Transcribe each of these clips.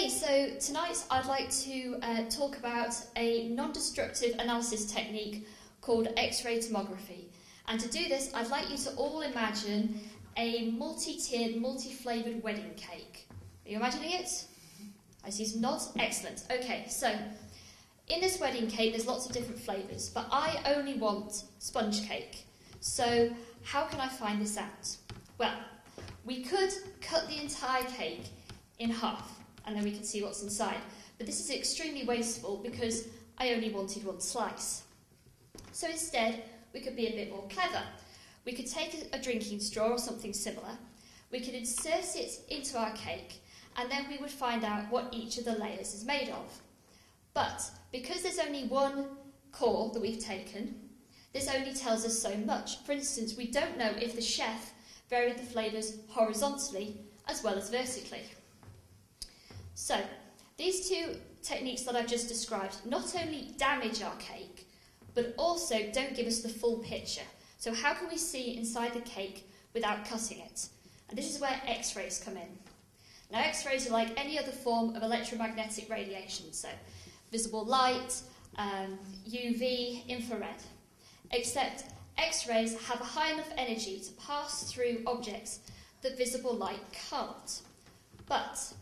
Okay, so tonight I'd like to talk about a non-destructive analysis technique called X-ray tomography. And to do this, I'd like you to all imagine a multi-tiered, multi-flavoured wedding cake. Are you imagining it? I see some nods. Excellent. Okay, so in this wedding cake there's lots of different flavours, but I only want sponge cake. So how can I find this out? Well, we could cut the entire cake in half and then we can see what's inside. But this is extremely wasteful because I only wanted one slice. So instead, we could be a bit more clever. We could take a drinking straw or something similar, we could insert it into our cake, and then we would find out what each of the layers is made of. But because there's only one core that we've taken, this only tells us so much. For instance, we don't know if the chef varied the flavours horizontally as well as vertically. So, these two techniques that I've just described not only damage our cake, but also don't give us the full picture. So how can we see inside the cake without cutting it? And this is where X-rays come in. Now, X-rays are like any other form of electromagnetic radiation, so visible light, UV, infrared. Except X-rays have a high enough energy to pass through objects that visible light can't. But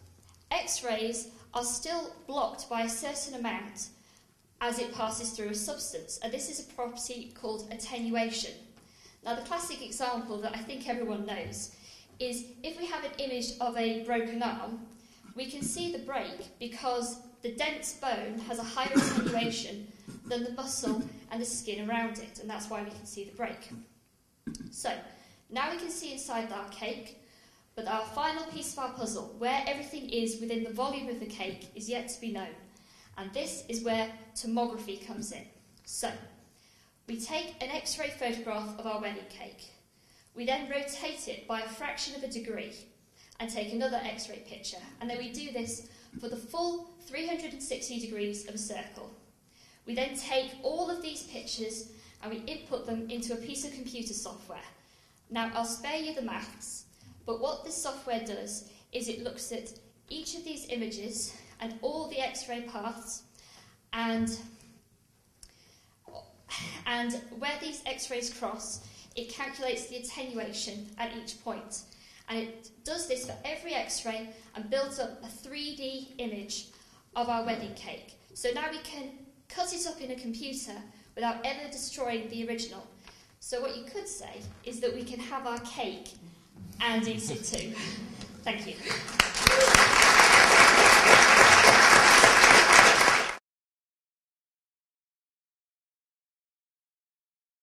X-rays are still blocked by a certain amount as it passes through a substance, and this is a property called attenuation. Now, the classic example that I think everyone knows is if we have an image of a broken arm, we can see the break because the dense bone has a higher attenuation than the muscle and the skin around it, and that's why we can see the break. So, now we can see inside our cake, but our final piece of our puzzle, where everything is within the volume of the cake, is yet to be known. And this is where tomography comes in. So, we take an X-ray photograph of our wedding cake. We then rotate it by a fraction of a degree and take another X-ray picture. And then we do this for the full 360 degrees of a circle. We then take all of these pictures and we input them into a piece of computer software. Now, I'll spare you the maths, but what this software does is it looks at each of these images and all the X-ray paths and where these X-rays cross, it calculates the attenuation at each point. And it does this for every X-ray and builds up a 3D image of our wedding cake. So now we can cut it up in a computer without ever destroying the original. So what you could say is that we can have our cake and eat it too. Thank you.